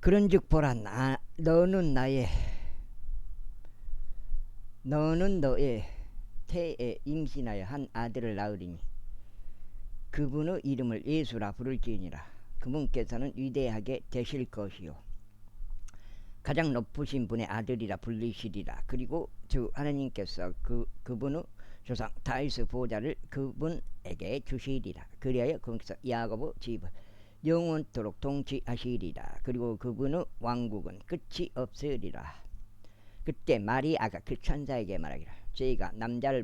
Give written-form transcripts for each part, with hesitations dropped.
그런즉 보라, 너는 너의 태에 임신하여 한 아들을 낳으리니 그분의 이름을 예수라 부를지니라. 그분께서는 위대하게 되실 것이요 가장 높으신 분의 아들이라 불리시리라. 그리고 주 하나님께서 그분의 조상 다윗의 보좌를 그분에게 주시리라. 그리하여 그분께서 야곱의 집을 영원토록 통치하시리라. 그리고 그분의 왕국은 끝이 없으리라. 그때 마리아가 그 천사에게 말하기를, 저희가 남자를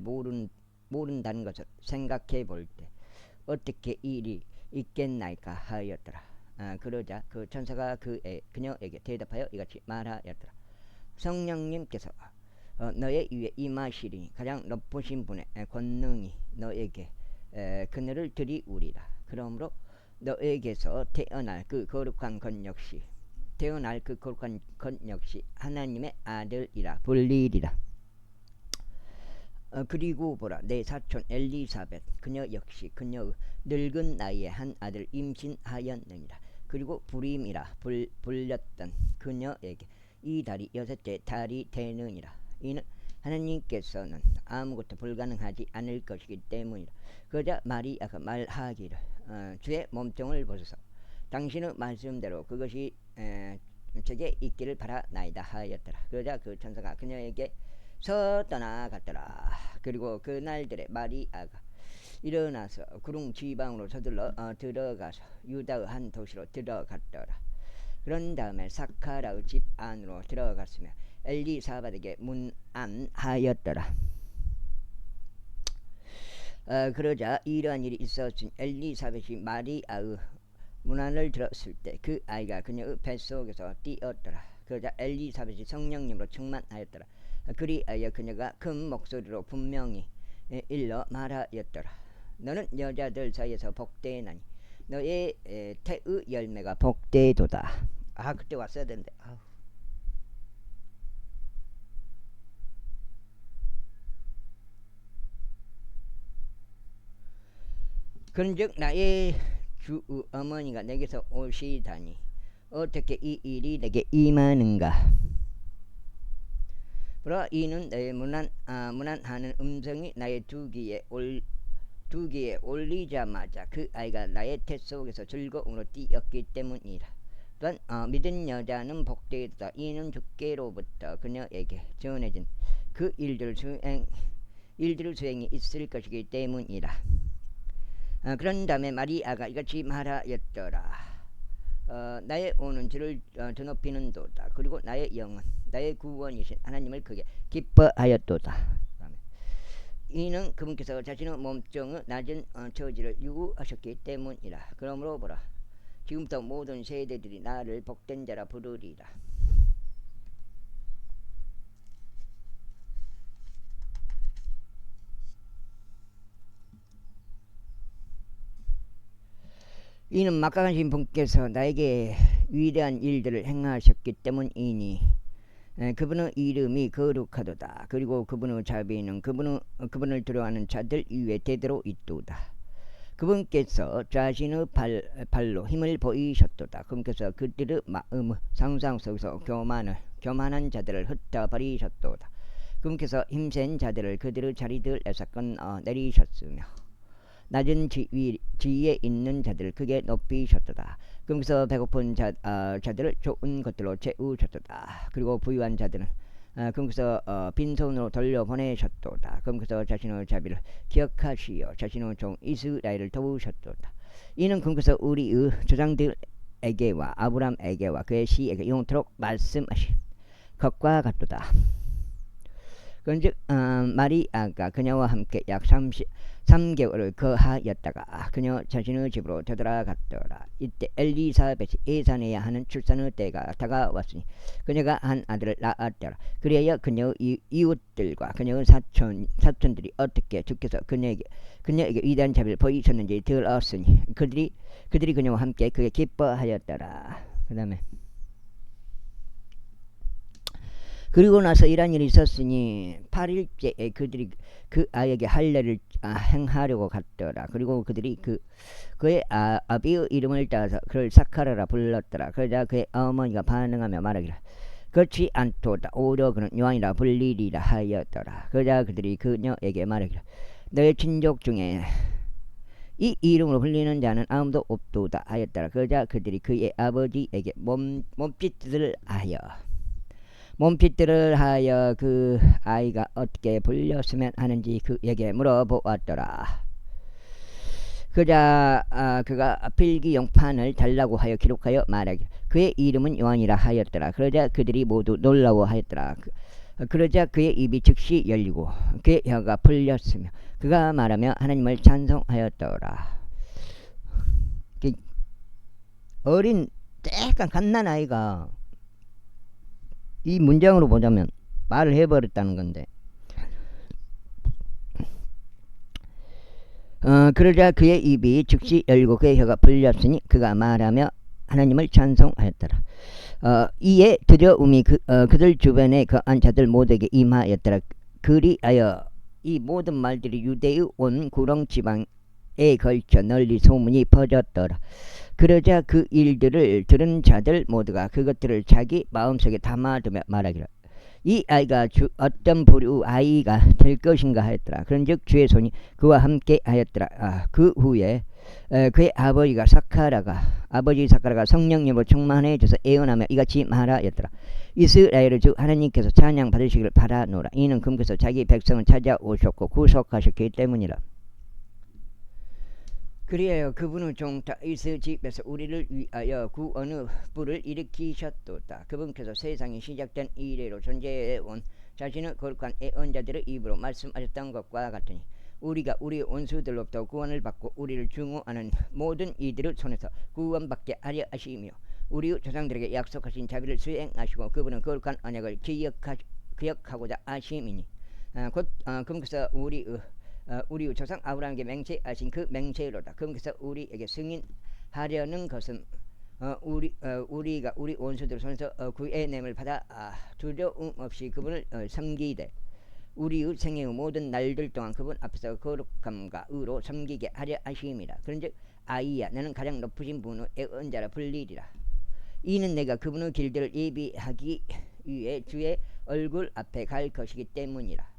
모른다는 것을 생각해 볼 때 어떻게 일이 있겠나이까 하였더라. 그러자 그 천사가 그녀에게 대답하여 이같이 말하였더라. 성령님께서 너의 위에 임하시리니 가장 높으신 분의 권능이 너에게 그늘을 들이우리라. 그러므로 너에게서 태어날 그 거룩한 것 역시 하나님의 아들이라 불리리라. 그리고 보라, 내 사촌 엘리사벳 그녀 역시 그녀의 늙은 나이에 한 아들 임신하였느니라. 그리고 불임이라 불렸던 그녀에게 이 달이 6째 달이 되느니라. 이는 하나님께서는 아무것도 불가능하지 않을 것이기 때문이라. 그러자 마리아가 말하기를, 주의 몸종을 보소서. 당신의 말씀대로 그것이 제게 있기를 바라나이다 하였더라. 그러자 그 천사가 그녀에게 떠나갔더라. 그리고 그날들에 마리아가 일어나서 구릉 지방으로 서둘러 들어가서 유다의 한 도시로 들어갔더라. 그런 다음에 사카라의 집 안으로 들어갔으며 엘리사벳에게 문안하였더라. 그러자 이러한 일이 있었으니 엘리사벳이 마리아의 문안을 들었을 때 그 아이가 그녀의 뱃속에서 뛰었더라. 그러자 엘리사벳이 성령님으로 충만하였더라. 그리하여 그녀가 큰 목소리로 분명히 일러 말하였더라. 너는 여자들 사이에서 복되나니 너의 태의 열매가 복되도다. 그때 왔어야 되는데. 그런즉 나의 주 어머니가 내게서 오시다니 어떻게 이 일이 내게 임하는가. 보라, 이는 너의 문안하는 음성이 나의 두 귀에 올리자마자 그 아이가 나의 태 속에서 즐거움으로 뛰었기 때문이라. 또한 믿은 여자는 복되다. 이는 주께로부터 그녀에게 전해진 그 일들 수행이 있을 것이기 때문이라. 그런 다음에 마리아가 이같이 말하였더라. 나의 오는 주를 드높이는 도다. 그리고 나의 영은 나의 구원이신 하나님을 크게 기뻐하였도다. 이는 그분께서 자신의 몸종의 낮은 처지를 유구하셨기 때문이라. 그러므로 보라, 지금부터 모든 세대들이 나를 복된 자라 부르리라. 이는 막강하신 분께서 나에게 위대한 일들을 행하셨기 때문이니 그분의 이름이 거룩하도다. 그리고 그분의 자비는 그분을 두려워하는 자들 위에 대대로 있도다. 그분께서 자신의 발로 힘을 보이셨도다. 그분께서 그들의 마음의 상상 속에서 교만한 자들을 흩어버리셨도다. 그분께서 힘센 자들을 그들의 자리들에서 끊어내리셨으며 낮은 지위에 있는 자들을 크게 높이셨도다. 그러면서 배고픈 자들을 좋은 것들로 채우셨도다. 그리고 부유한 자들은 그러면서 빈손으로 돌려보내셨도다. 그러면서 자신의 자비를 기억하시어 자신의 종 이스라엘을 도우셨도다. 이는 그러면서 우리의 조상들에게와 아브람에게와 그의 씨에게 영원토록 말씀하신 것과 같도다. 그런즉 마리아가 그녀와 함께 약 3개월을 거하였다가 그녀 자신의 집으로 되돌아갔더라. 이때 엘리사벳이 예산해야 하는 출산의 때가 다가왔으니 그녀가 한 아들을 낳았더라. 그리하여 그녀의 이웃들과 그녀의 사촌들이 어떻게 주께서 그녀에게 위대한 자비를 보이셨는지 들었으니 그들이 그녀와 함께 그게 기뻐하였더라. 그 다음에 그리고 나서 이런 일이 있었으니 8일째에 그들이 그 아이에게 할례를 행하려고 갔더라. 그리고 그들이 그의 아비의 이름을 따서 그를 사카라라 불렀더라. 그러자 그의 어머니가 반응하며 말하기를 그렇지 않도다. 오히려 그는 요한이라 불리리라 하였더라. 그러자 그들이 그녀에게 말하기를 너의 친족 중에 이 이름으로 불리는 자는 아무도 없도다 하였더라. 그러자 그들이 그의 아버지에게 몸짓들을 하여 그 아이가 어떻게 불렸으면 하는지 그에게 물어보았더라. 그자 그가 필기 용판을 달라고 하여 기록하여 말하기를 그의 이름은 요한이라 하였더라. 그러자 그들이 모두 놀라워하였더라. 그러자 그의 입이 즉시 열리고 그의 혀가 풀렸으며 그가 말하며 하나님을 찬송하였더라. 어린 약간 갓난아이가 이 문장으로 보자면 말을 해버렸다는 건데 그러자 그의 입이 즉시 열리고 그의 혀가 풀렸으니 그가 말하며 하나님을 찬송하였더라. 이에 두려움이 그들 주변에 거한 자들 모두에게 임하였더라. 그리하여 이 모든 말들이 유대의 온 구렁 지방에 걸쳐 널리 소문이 퍼졌더라. 그러자 그 일들을 들은 자들 모두가 그것들을 자기 마음속에 담아두며 말하기를 이 아이가 어떤 부류 아이가 될 것인가 하였더라. 그런즉 주의 손이 그와 함께 하였더라. 그 후에 그의 아버지 사카라가 성령님으로 충만해져서 애원하며 이같이 말하였더라. 이스라엘의 주 하나님께서 찬양 받으시기를 바라노라. 이는 그분께서 자기 백성을 찾아오셨고 구속하셨기 때문이라. 그리하여 그분은 종 다윗의 집에서 우리를 위하여 구원의 불을 일으키셨도다. 그분께서 세상이 시작된 이래로 존재해 온 자신의 거룩한 애언자들의 입으로 말씀하셨던 것과 같으니 우리가 우리의 원수들로부터 구원을 받고 우리를 증오하는 모든 이들의 손에서 구원받게 하려 하시며 우리의 조상들에게 약속하신 자비를 수행하시고 그분은 거룩한 언약을 기억하고자 하심이니 곧 그분께서 우리 조상 아브라함에게 맹세하신 그 맹세로다. 그분께서 우리에게 승인하려는 것은 우리가 우리 원수들 손에서 구애냄을 받아 두려움 없이 그분을 섬기되 우리의 생애의 모든 날들 동안 그분 앞에서 거룩함과 의로 섬기게 하려 하심이라. 그런즉 아이야 너는 가장 높으신 분의 애언자라 불리리라. 이는 내가 그분의 길들을 예비하기 위해 주의 얼굴 앞에 갈 것이기 때문이라.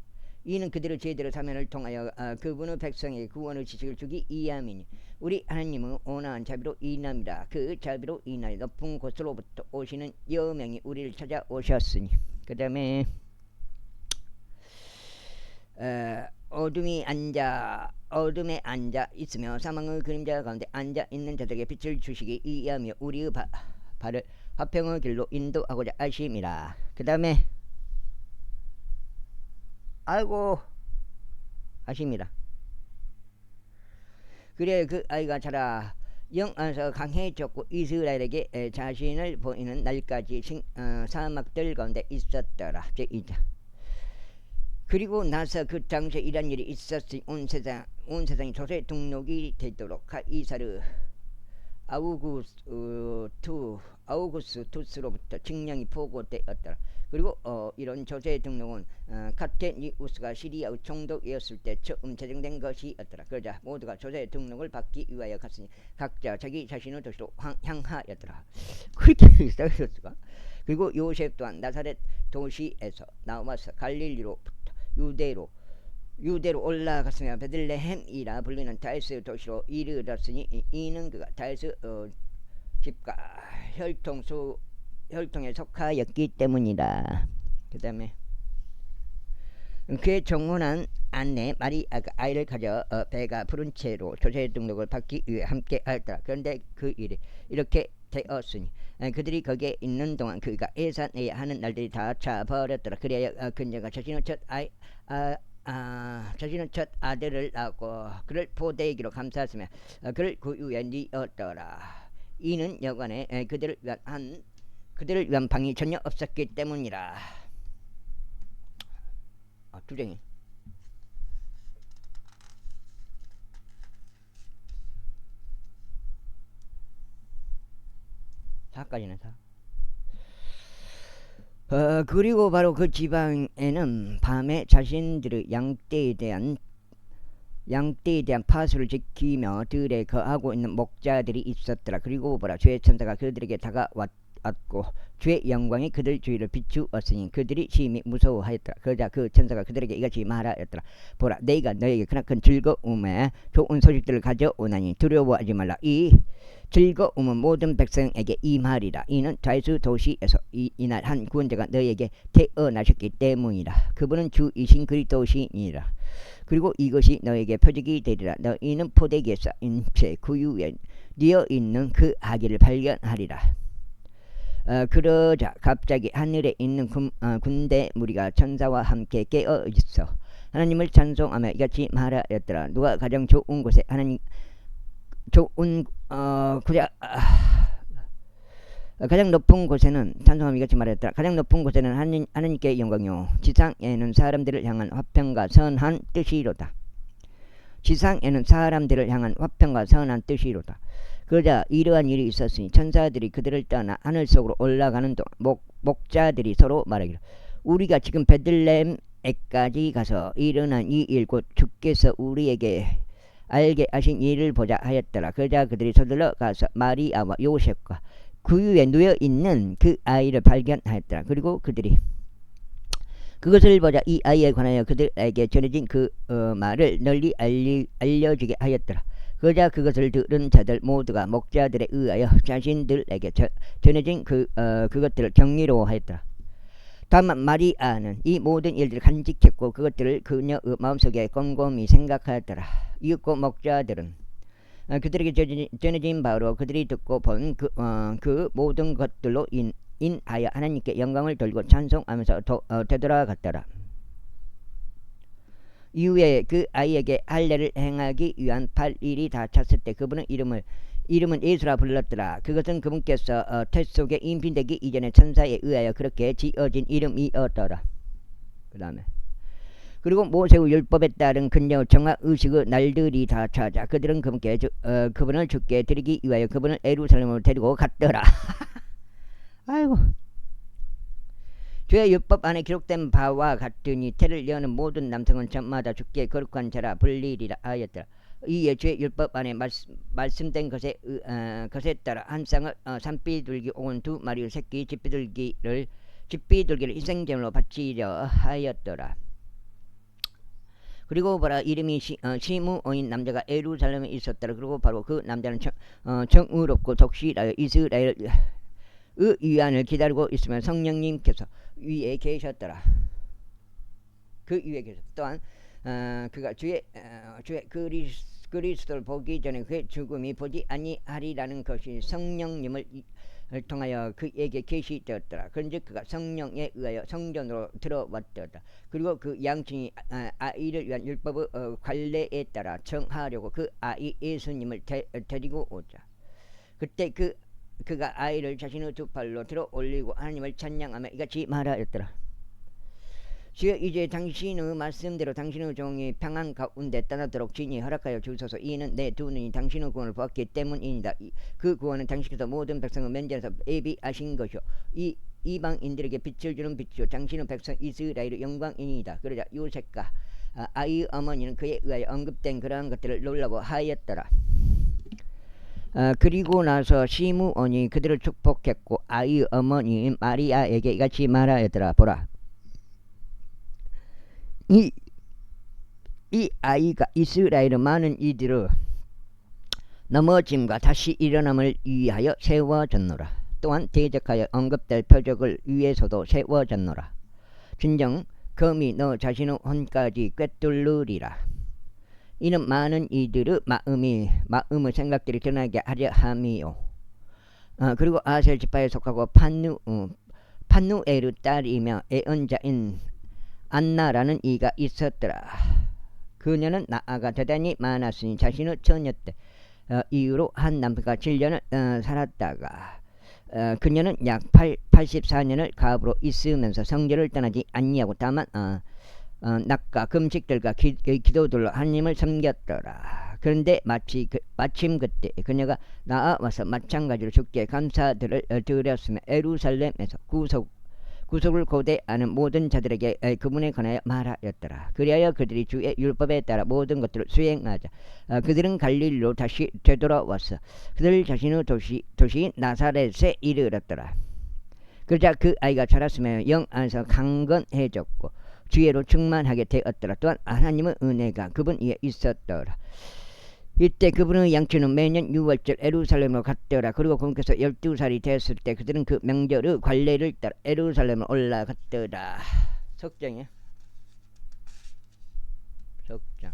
이는 그들의 죄대로 사면을 통하여 그분의 백성에게 구원의 지식을 주기 위함이니 우리 하나님은 온화한 자비로 인함이라. 그 자비로 인하여 높은 곳으로부터 오시는 여명이 우리를 찾아오셨으니 그 다음에 어둠에 앉아 있으며 사망의 그림자 가운데 앉아 있는 자들에게 빛을 주시기 위하며 우리의 발을 화평의 길로 인도하고자 하심이라. 그 다음에 아이고 하십니다. 그래 그 아이가 자라 영 안에서 강해졌고 이스라엘에게 자신을 보이는 날까지 사막들 가운데 있었더라. 그리고 나서 그 당시에 이런 일이 있었으니 온 세상이 조세 등록이 되도록 이사르 아우구스투스로부터 칙령이 보고되었더라. 그리고 이런 조세 등록은 카테니우스가 시리아의 총독이었을 때 처음 제정된 것이었더라. 그러자 모두가 조세 등록을 받기 위하여 갔으니 각자 자기 자신의 도시로 향하였더라. 그렇게 있었을까? 그리고 요셉 또한 나사렛 도시에서 나와서 갈릴리로부터 유대로 올라갔으며 베들레헴이라 불리는 다윗의 도시로 이르렀으니 이는 그가 다윗의 집과 혈통에 속하였기 때문이다. 그 다음에 그의 정혼한 아내 마리아가 아이를 가져 배가 부른 채로 조세 등록을 받기 위해 함께 하였더라. 그런데 그 일이 이렇게 되었으니 그들이 거기에 있는 동안 그가 애산해야 하는 날들이 다 차버렸더라. 그래야 그녀가 자신의 첫 아들을 낳고 그를 포대기로 감쌌으며 그를 구유에 뉘었더라. 이는 여관에 그들을 위한 방이 전혀 없었기 때문이라. 두정이 4까지는 4. 그리고 바로 그 지방에는 밤에 자신들의 양떼에 대한 파수를 지키며 들에 거하고 있는 목자들이 있었더라. 그리고 보라, 주의 천사가 그들에게 다가왔고 주의 영광이 그들 주위를 비추었으니 그들이 심히 무서워하였더라. 그러자 그 천사가 그들에게 이같이 말하였더라. 보라, 내가 너에게 크나큰 즐거움에 좋은 소식들을 가져오나니 두려워하지 말라. 이 즐거움은 모든 백성에게 임하리라. 이는 다윗의 도시에서 이날 한 구원자가 너에게 태어나셨기 때문이라. 그분은 주이신 그리스도시니라. 그리고 이것이 너에게 표적이 되리라. 너희는 포대기에 쌓인 채 구유에 뉘어 있는 그 아기를 발견하리라. 그러자 갑자기 하늘에 있는 군대 무리가 천사와 함께 깨어 있어 하나님을 찬송하며 이같이 말하였더라. 누가 가장 좋은 곳에 가장 높은 곳에는 찬송하며 이같이 말했더라. 가장 높은 곳에는 하나님께 영광이요 지상에는 사람들을 향한 화평과 선한 뜻이로다. 지상에는 사람들을 향한 화평과 선한 뜻이로다. 그러자 이러한 일이 있었으니 천사들이 그들을 떠나 하늘 속으로 올라가는 동안 목자들이 서로 말하기를 우리가 지금 베들레헴에까지 가서 일어난 이 일 곧 주께서 우리에게 알게 하신 일을 보자 하였더라. 그러자 그들이 서둘러 가서 마리아와 요셉과 구유에 누워 있는 그 아이를 발견하였더라. 그리고 그들이 그것을 보자 이 아이에 관하여 그들에게 전해진 그 말을 널리 알려지게 하였더라. 그러자 그것을 들은 자들 모두가 목자들에 의하여 자신들에게 전해진 그것들을 경이로워하였더라. 다만 마리아는 이 모든 일들을 간직했고 그것들을 그녀의 마음속에 곰곰이 생각하였더라. 이윽고 목자들은 그들에게 전해진 바로 그들이 듣고 본 그 모든 것들로 인하여 하나님께 영광을 돌리고 찬송하면서 되돌아갔더라. 이후에 그 아이에게 할례를 행하기 위한 8일이 다 찼을 때 그분은 이름은 예수라 불렀더라. 그것은 그분께서 태 속에 임신되기 이전에 천사에 의하여 그렇게 지어진 이름이었더라. 그 다음에 그리고 모세의 율법에 따른 그녀의 정화의식의 날들이 다 차자 그들은 그분을 죽게 드리기 위하여 그분을 예루살렘으로 데리고 갔더라. 아이고, 주의 율법 안에 기록된 바와 같으니 태를 여는 모든 남성은 저마다 죽게 거룩한 자라 불리리라 하였더라. 이에 주의 율법 안에 말씀된 것에 따라 한 쌍을 산비둘기 혹은 두 마리의 새끼 집비둘기를 희생제물로 바치려 하였더라. 그리고 보라, 이름이 시므온인 남자가 예루살렘에 있었더라. 그리고 바로 그 남자는 정의롭고 독실하여 이스라엘의 위안을 기다리고 있으면 성령님께서 위에 계셨더라. 그 위에 계셨다. 또한 그가 주의 그리스도를 보기 전에 그의 죽음이 보지 아니하리라는 것이 성령님을 통하여 그에게 계시되었더라. 그런즉 그가 성령에 의하여 성전으로 들어왔더라. 그리고 그 양친이 아이를 위한 율법의 관례에 따라 정하려고 그 아이 예수님을 데리고 오자. 그때 그가 아이를 자신의 두 팔로 들어 올리고 하나님을 찬양하며 이같이 말하였더라. 주여, 이제 당신의 말씀대로 당신의 종이 평안 가운데 떠나도록 진히 허락하여 주소서. 이는 내 두 눈이 당신의 구원을 보았기 때문이니다. 그 구원은 당신께서 모든 백성을 면전에서 예비하신 것이요 이방인들에게 빛을 주는 빛이요 당신의 백성 이스라엘의 영광이니이다. 그러자 요셉과 아이의 어머니는 그에 의하여 언급된 그러한 것들을 놀라워하였더라. 그리고 나서 시므온이 그들을 축복했고 아이의 어머니인 마리아에게 이같이 말하였더라. 보라, 이 아이가 이스라엘의 많은 이들의 넘어짐과 다시 일어남을 위하여 세워졌노라. 또한 대적하여 언급될 표적을 위해서도 세워졌노라. 진정 금이 너 자신의 혼까지 꿰뚫으리라. 이는 많은 이들의 마음의 생각들이 드러나게 하려 함이요. 그리고 아셀 지파에 속하고 판누엘의 딸이며 애언자인 안나라는 이가 있었더라. 그녀는 나아가 대단히 많았으니 자신의 처녀 때 이후로 한 남편과 7년을 살았다가 그녀는 약 84년을 가부로 있으면서 성전을 떠나지 아니하고 다만 낮과 금식들과 기도들로 하나님을 섬겼더라. 그런데 마침 그때 그녀가 나와서 마찬가지로 주께 감사들을 드렸으며 예루살렘에서 구속을 고대하는 모든 자들에게 그분에 관하여 말하였더라. 그리하여 그들이 주의 율법에 따라 모든 것들을 수행하자 그들은 갈릴리로 다시 되돌아왔어. 그들 자신의 도시인 나사렛에 이르렀더라. 그러자 그 아이가 자랐으며 영 안에서 강건해졌고 지혜로 충만하게 되었더라. 또한 하나님의 은혜가 그분 위에 있었더라. 이때 그분의 양치는 매년 6월절 예루살렘으로 갔더라. 그리고 그분께서 12살이 됐을 때 그들은 그 명절의 관례를 따라 예루살렘으로 올라갔더라. 석장이야. 석장.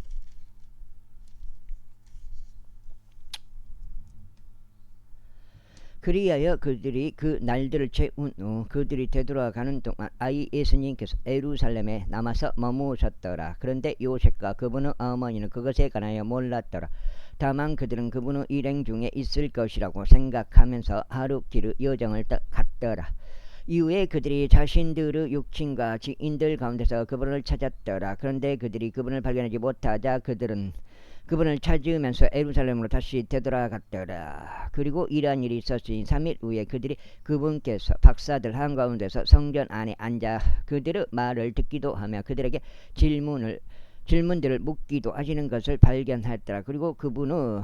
그리하여 그들이 그 날들을 채운 후 그들이 되돌아가는 동안 아이 예수님께서 예루살렘에 남아서 머무셨더라. 그런데 요셉과 그분의 어머니는 그것에 관하여 몰랐더라. 다만 그들은 그분의 일행 중에 있을 것이라고 생각하면서 하루 길의 여정을 갔더라. 이후에 그들이 자신들의 육친과 지인들 가운데서 그분을 찾았더라. 그런데 그들이 그분을 발견하지 못하자 그들은 그분을 찾으면서 예루살렘으로 다시 되돌아갔더라. 그리고 이러한 일이 있었으니 3일 후에 그들이 그분께서 박사들 한가운데서 성전 안에 앉아 그들의 말을 듣기도 하며 그들에게 질문들을 묻기도 하시는 것을 발견하였더라. 그리고 그분의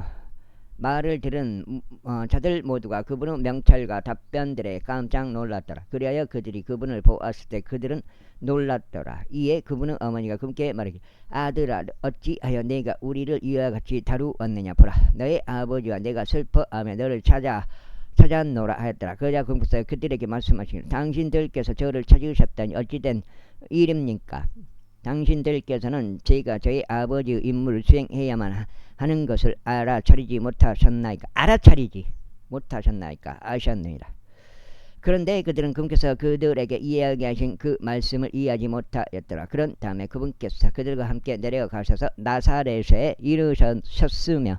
말을 들은 자들 모두가 그분의 명찰과 답변들에 깜짝 놀랐더라. 그리하여 그들이 그분을 보았을 때 그들은 놀랐더라. 이에 그분의 어머니가 그분께 말하기를 아들아 어찌하여 내가 우리를 이와 같이 다루었느냐. 보라 너의 아버지와 내가 슬퍼하며 너를 찾았노라 하였더라. 그러자 그분께서 그들에게 말씀하시기를 당신들께서 저를 찾으셨다니 어찌된 일입니까? 당신들께서는 제가 저희 아버지의 임무를 수행해야만 하는 것을 알아차리지 못하셨나이까? 알아차리지 못하셨나이까? 아셨느니라. 그런데 그들은 그분께서 그들에게 이야기하신 그 말씀을 이해하지 못하였더라. 그런 다음에 그분께서 그들과 함께 내려가셔서 나사렛에 이르셨으며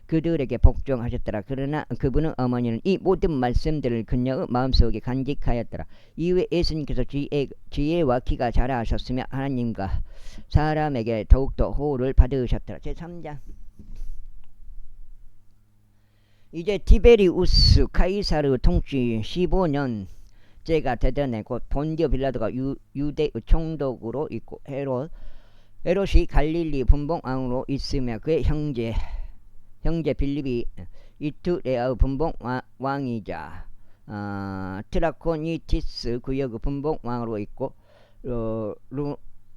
그들에게 복종하셨더라. 그러나 그분의 어머니는 이 모든 말씀들을 그녀의 마음속에 간직하였더라. 이후에 예수님께서 지혜와 키가 자라하셨으며 하나님과 사람에게 더욱더 호를 받으셨더라. 제3장. 이제 티베리우스 카이사르 통치 15년째가 되던 곧 본디오 빌라도가 유대의 총독으로 있고 헤롯이 갈릴리 분봉왕으로 있으며 그의 형제 빌립이 이투레아의 분봉왕이자 트라코니티스 구역의 분봉왕으로 있고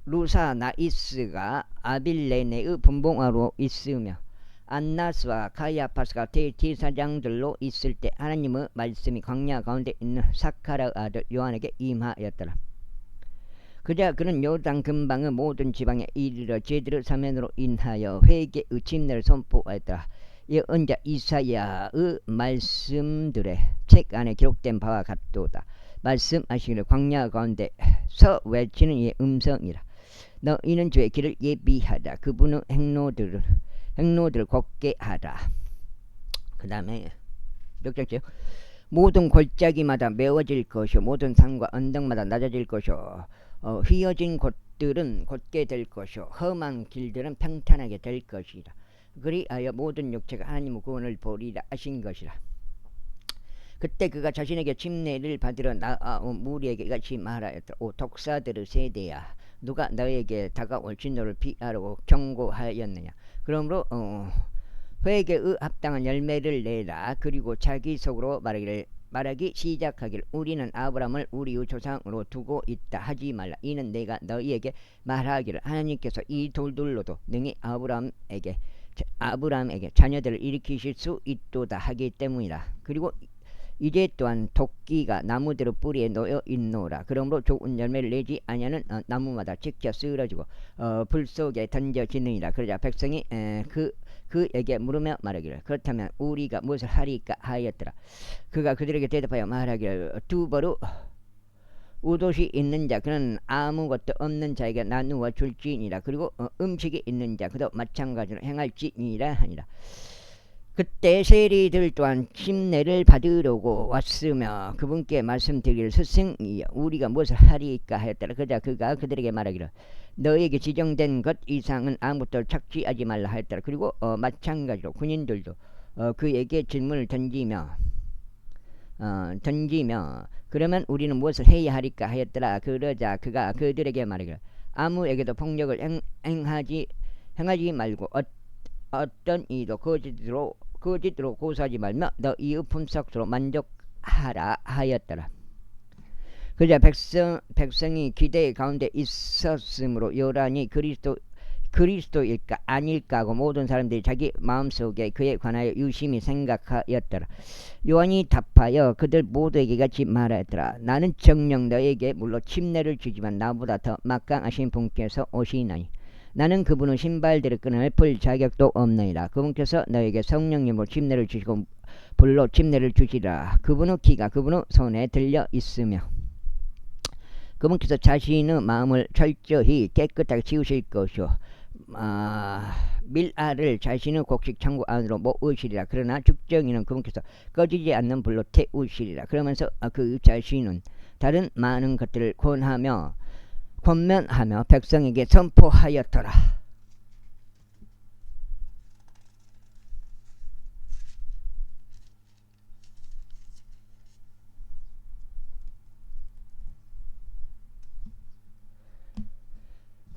루사나이스가 아빌레네의 분봉왕으로 있으며 안나스와 가야파스가 대제사장들로 있을 때 하나님의 말씀이 광야 가운데 있는 사카라 아들 요한에게 임하였더라. 그자 그는 요단 근방의 모든 지방에 이르러 제들의 사면으로 인하여 회개의 침례를 선포하였더라. 예언자 이사야의 말씀들의 책 안에 기록된 바와 같도다. 말씀하시기를 광야 가운데서 외치는 이의 음성이라. 너희는 주의 길을 예비하다. 그분의 행로들을 걷게 하라. 그 다음에 몇 절째요? 모든 골짜기마다 메워질 것이요 모든 산과 언덕마다 낮아질 것이요 휘어진 곳들은 곧게 될 것이요 험한 길들은 평탄하게 될 것이라. 그리하여 모든 육체가 하나님의 구원을 보리라 하신 것이라. 그때 그가 자신에게 침례를 받으러 나아온 무리에게 이같이 말하였더라. 오 독사들의 세대야, 누가 너에게 다가올 진노를 피하라고 경고하였느냐. 그러므로 회개의 합당한 열매를 내라. 그리고 자기 속으로 말하기 시작하기를 우리는 아브라함을 우리의 조상으로 두고 있다 하지 말라. 이는 내가 너희에게 말하기를 하나님께서 이 돌들로도 능히 아브라함에게 자녀들을 일으키실 수 있도다 하기 때문이라. 그리고 이제 또한 도끼가 나무들의 뿌리에 놓여 있노라. 그러므로 좋은 열매를 내지 아니하는 나무마다 직접 쓰러지고 불 속에 던져지느니라. 그러자 백성이 그에게 물으며 말하기를 그렇다면 우리가 무엇을 하리까 하였더라. 그가 그들에게 대답하여 말하기를 두버로 우도시 있는 자 그는 아무것도 없는 자에게 나누어 줄지니라. 그리고 음식이 있는 자 그도 마찬가지로 행할지니라 하니라. 그때 세리들 또한 침례를 받으려고 왔으며 그분께 말씀드리기를 스승이여 우리가 무엇을 하리까 하였더라. 그러자 그가 그들에게 말하기를 너에게 지정된 것 이상은 아무것도 착취하지 말라 하였더라. 그리고 마찬가지로 군인들도 그에게 질문을 던지며 그러면 우리는 무엇을 해야 하리까 하였더라. 그러자 그가 그들에게 말하기를 아무에게도 폭력을 행하지 말고 어떤 이도 거짓으로 고소하지 말며 너 이웃 품삯으로 만족하라 하였더라. 그자 백성이 기대 가운데 있었으므로 요란이 그리스도일까 아닐까 하고 모든 사람들이 자기 마음속에 그에 관하여 유심히 생각하였더라. 요한이 답하여 그들 모두에게 같이 말하였더라. 나는 정녕 너에게 물론 침례를 주지만 나보다 더 막강하신 분께서 오시나니 나는 그분은 신발들을 끈을 자격도 없느니라. 그분께서 너에게 성령님으로 침례를 주시고 불로 침례를 주시라. 그분의 기가 그분의 손에 들려 있으며 그분께서 자신의 마음을 철저히 깨끗하게 지우실 것이요 밀알을 자신의 곡식 창고 안으로 모으시리라. 그러나 죽정이는 그분께서 꺼지지 않는 불로 태우시리라. 그러면서 그 자신은 다른 많은 것들을 권면하며 백성에게 선포하였더라.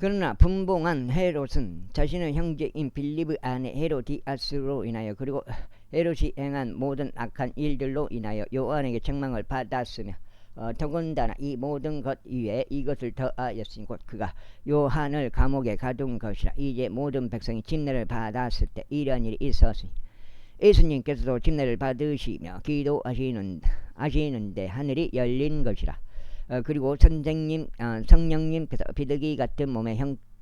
그러나 분봉한 헤롯은 자신의 형제인 빌립의 아내 헤로디아스로 인하여 그리고 헤롯이 행한 모든 악한 일들로 인하여 요한에게 책망을 받았으며 더군다나 이 모든 것 이외에 이것을 더하였으니 곧 그가 요한을 감옥에 가둔 것이라. 이제 모든 백성이 침례를 받았을 때 이러한 일이 있었으니 예수님께서도 침례를 받으시며 기도하시는데 하늘이 열린 것이라. 그리고 성령님께서 비둘기 같은 몸의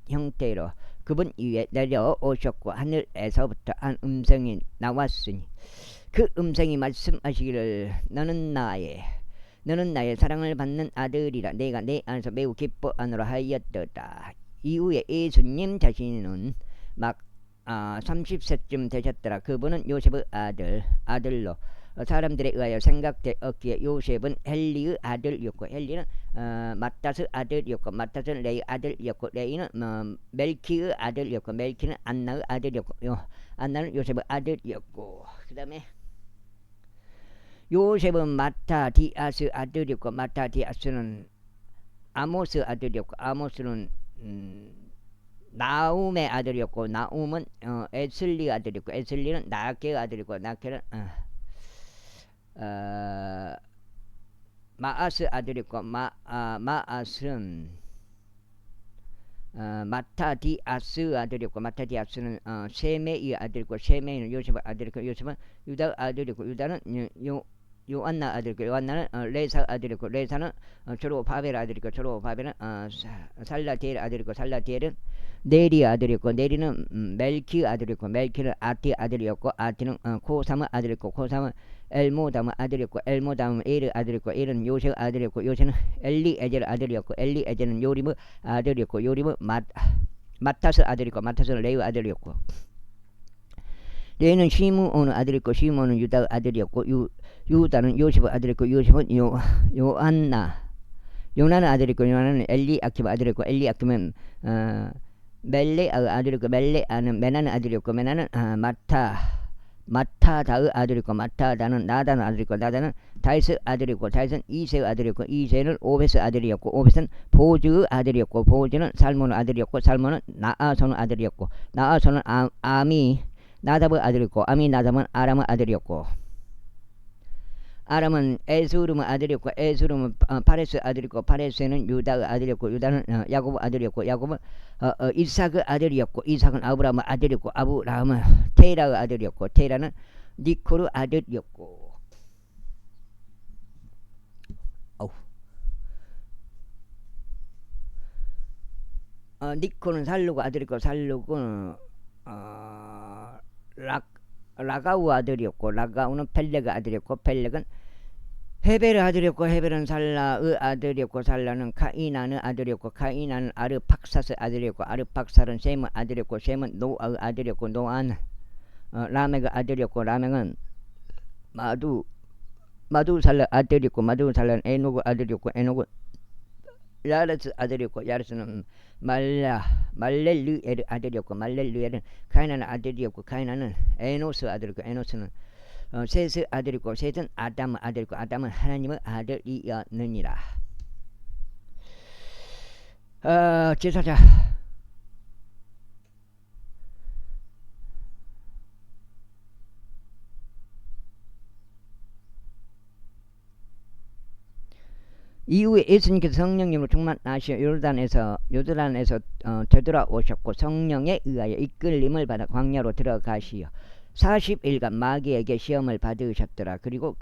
형태로 그분 위에 내려오셨고 하늘에서부터 한 음성이 나왔으니 그 음성이 말씀하시기를 너는 나의 사랑을 받는 아들이라. 내가 내 안에서 매우 기뻐하노라 하였더라. 이후에 예수님 자신은 막 30세쯤 되셨더라. 그분은 요셉의 아들로 사람들에 의하여 생각되었기에 요셉은 헬리의 아들이었고 헬리는 마따스의 아들이었고 마따스는 레이의 아들이었고 레이는 멜키의 아들이었고 멜키는 안나의 아들이었고 안나는 요셉의 아들이었고 그 다음에 요셉은 마타디아스의 아들이었고 마타디아스는 아모스의 아들이었고 아모스는 나움의 아들이었고 나움은 에슬리의 아들이었고 에슬리는 나케의 아들이었고 나케는 마아스 아들이었고 마아스는 마타디아스 아들이었고 마타디아스는 세메의 아들이고 세메는 요셉의 아들이고 요셉은 유다 아들이고 유다는 요한나 아들이고 요한나는 레사 아들이고 레사는 조로바벨 아들이고 조로바벨은 살라디엘 아들이고 살라디엘은 네리 아들이었고 네리는 멜키 아들이었고 멜키는 아티 아들이었고 아티는 코삼의 아들이었고 코삼은 엘모담의 아들이었고 엘모담은 에르 아들이었고 에르는 요셉의 아들이었고 요셉은 엘리에젤 아들이었고 엘리에젤은 요림의 아들이었고 요림은 마타스 아들이었고 마타스는 레위 아들이었고 레위는 시므온의 아들이었고 시므온은 유다의 아들이었고 유다는 요셉의 아들이었고 요셉은 요나는 아들이었고 요나는 엘리아킴의 아들이었고 엘리아킴은 멜레의 아들이었고 멜레아는 메나는 아들이었고 메나는 마타다의 아들이고 마타다는 나단의 아들이고 나단은 다윗의 아들이고 다윗은 이세의 아들이고 이세는 오벳의 아들이었고 오벳은 보즈의 아들이었고 보즈는 살몬의 아들이었고 살몬은 나아손의 아들이었고 나아손은 나답의 아들이었고 나답은 아람의 아들이었고 아람은 에스름의 아들이었고 에스름은 파레스의 아들이었고 파레스는 유다의 아들이었고 유다는 야곱의 아들이었고 야곱은 이삭의 아들이었고 이삭은 아브라함의 아들이었고 아브라함은 테라의 아들이었고 테라는 니콜의 아들이었고 니콜은 살루의 아들이었고 살루는 라가우 아들이었고 라가우는 펠렉의 아들이었고 펠렉은 헤벨의 아들이었고 헤벨은 살라의 아들이었고 살라는 카이나의 아들이었고 카이나는 아르팍사스의 아들이었고 아르팍사는 셈의 아들이었고 셈은 노아의 아들이었고 노아는 라멕의 아들이었고 라멕은 마두살라 아들이었고 마두살라는 에녹의 아들이었고 에녹은 야레스 아들이었고 야레스는 말렐르엘의 아들이었고 말렐르엘은 카이나의 아들이었고 카이나는 에노스 아들이었고 에노스는 셋의 아들이고 셋은 아담의 아들이고 아담은 하나님의 아들이었느니라. 제사자 이후에 예수님께서 성령님으로 충만하시어 요르단에서 되돌아오셨고 성령에 의하여 이끌림을 받아 광야로 들어가시어 40일간 마귀에게 시험을 받으셨더라. 그리고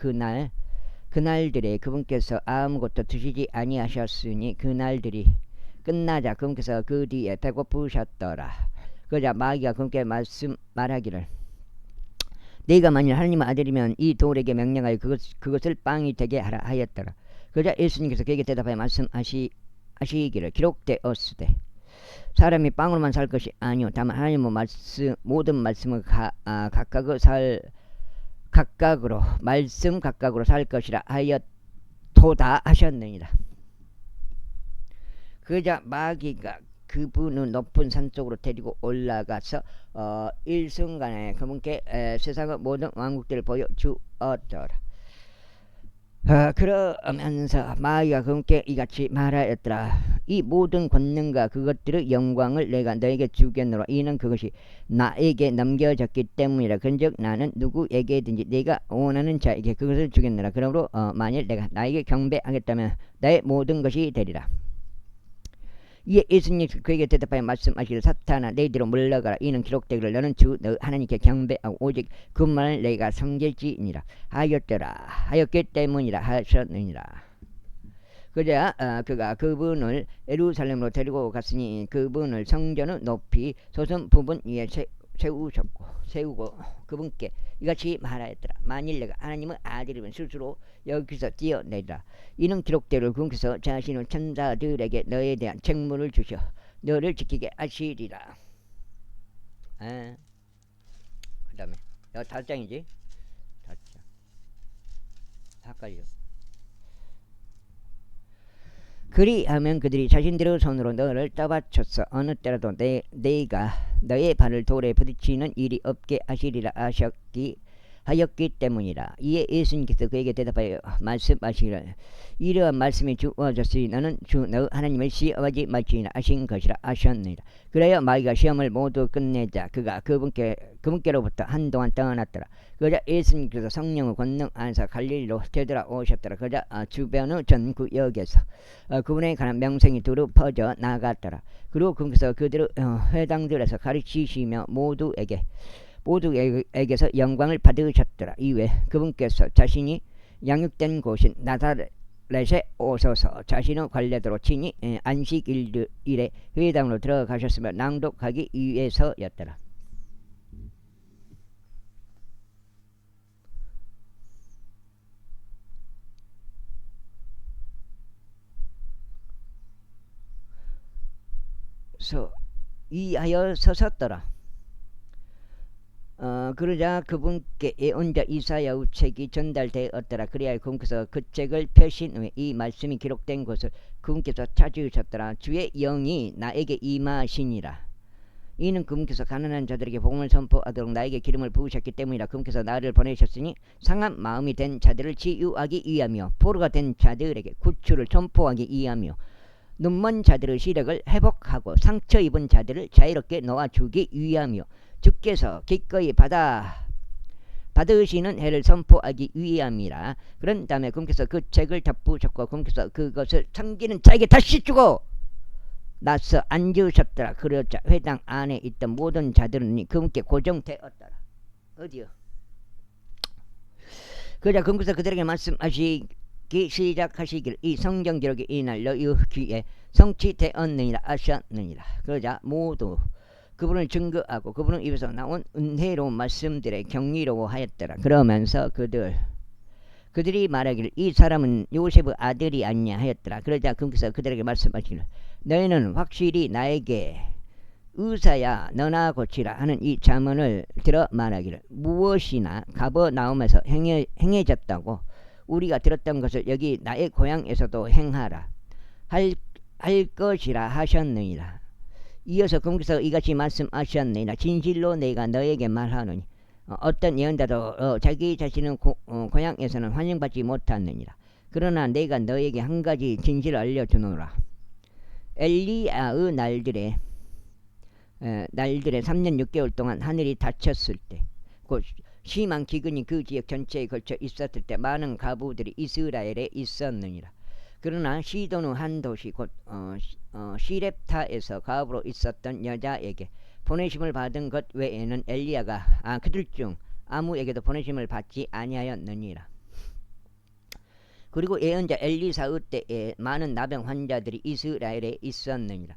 그날들에 그분께서 아무것도 드시지 아니하셨으니 그날들이 끝나자 그분께서 그 뒤에 배고프셨더라. 그러자 마귀가 그분께 말하기를 네가 만일 하나님의 아들이면 이 돌에게 명령하여 그것을 빵이 되게 하라 하였더라. 그러자 예수님께서 그에게 대답하여 말씀하시기를 기록되었으되 사람이 빵으로만 살 것이 아니요 다만 하나님의 모든 말씀을 각각으로 살 것이라 하였도다 하셨느니라. 그러자 마귀가 그분을 높은 산 쪽으로 데리고 올라가서 일순간에 그분께 세상의 모든 왕국들을 보여주었더라. 그러면서 마귀가 그분께 이같이 말하였더라. 이 모든 권능과 그것들의 영광을 내가 너에게 주겠노라. 이는 그것이 나에게 넘겨졌기 때문이라. 그런즉 나는 누구에게든지 네가 원하는 자에게 그것을 주겠노라. 그러므로 만일 내가 나에게 경배하겠다면 나의 모든 것이 되리라. 이에 예수님께서 그에게 대답하여 말씀하시기를 사탄아 내 뒤로 물러가라. 이는 기록되기를 너는 주 너 하나님께 경배하고 오직 그만을 내가 섬길지니라 하였기 때문이라 하셨느니라. 그자 그가 그분을 예루살렘으로 데리고 갔으니 그분을 성전의 높이 솟은 부분 위에 세우고 그분께 이같이 말하였더라. 만일 내가 하나님의 아들이면 스스로 여기서 뛰어내리라. 이는 기록대로 그분께서 자신의 천사들에게 너에 대한 책무를 주셔 너를 지키게 하시리라. 그 다음에 여기 5장이지 5장 헷갈려. 그리하면 그들이 자신들의 손으로 너를 떠받쳤어 어느 때라도 네가 너의 발을 돌에 부딪히는 일이 없게 하시리라 하였기 때문이라. 이에 예수님께서 그에게 대답하여 말씀하시기를 이러한 말씀이 주어졌으니 너는 주 너 하나님을 시험하지 말지니라 하신 것이라 하셨느니라. 그래야 마귀가 시험을 모두 끝내자 그가 그분께로부터 한동안 떠났더라. 그러자 예수님께서 성령의 권능 안에서 갈릴리로 되돌아오셨더라. 그러자 주변의 전 구역에서 그분에 관한 명성이 두루 퍼져 나갔더라. 그리고 그분께서 그들의 회당들에서 가르치시며 모두에게서 영광을 받으셨더라. 이외 그분께서 자신이 양육된 곳인 나사렛에 오셔서 자신의 관례대로 친히 안식일에 회당으로 들어가셨으며 낭독하기 위해서였더라. 이하여 서섰더라. 그러자 그분께 예언자 이사야의 책이 전달되었더라. 그리하여 그분께서 그 책을 펴신 후에 이 말씀이 기록된 곳을 그분께서 찾으셨더라. 주의 영이 나에게 임하시니라. 이는 그분께서 가난한 자들에게 복음을 선포하도록 나에게 기름을 부으셨기 때문이라. 그분께서 나를 보내셨으니 상한 마음이 된 자들을 치유하기 위하며 포로가 된 자들에게 구출을 선포하기 위하며 눈먼 자들의 시력을 회복하고 상처 입은 자들을 자유롭게 놓아주기 위하며 주께서 기꺼이 받으시는 해를 선포하기 위함이라. 그런 다음에 그분께서 그 책을 덮으셨고 그분께서 그것을 섬기는 자에게 다시 주고 나서 앉으셨더라. 그러자 회당 안에 있던 모든 자들은 그분께 고정되었더라. 어디요? 그러자 그분께서 그들에게 말씀하시기 시작하시기를 이 성경 기록이 이날 너희 귀에 성취되었느니라 하셨느니라. 그러자 모두 그분을 증거하고 그분의 입에서 나온 은혜로운 말씀들에 경이로워하였더라. 그러면서 그들이 말하기를 이 사람은 요셉의 아들이 아니냐 하였더라. 그러자 그분께서 그들에게 말씀하시기를 너희는 확실히 나에게 의사야 너나 고치라 하는 이 잠언을 들어 말하기를 무엇이나 가버나움에서 행해졌다고 우리가 들었던 것을 여기 나의 고향에서도 행하라 할 것이라 하셨느니라. 이어서 그분께서 이같이 말씀하셨느니라. 진실로 내가 너에게 말하노니 어떤 예언자도 자기 자신은 고향에서는 환영받지 못하느니라. 그러나 내가 너에게 한 가지 진실을 알려주노라. 엘리야의 날들에 3년 6개월 동안 하늘이 닫혔을 때, 곧 심한 기근이 그 지역 전체에 걸쳐 있었을 때 많은 가부들이 이스라엘에 있었느니라. 그러나 시돈 후 한 도시 곧 시렙타에서 가부로 있었던 여자에게 보내심을 받은 것 외에는 엘리야가 그들 중 아무에게도 보내심을 받지 아니하였느니라. 그리고 예언자 엘리사의 때에 많은 나병 환자들이 이스라엘에 있었느니라.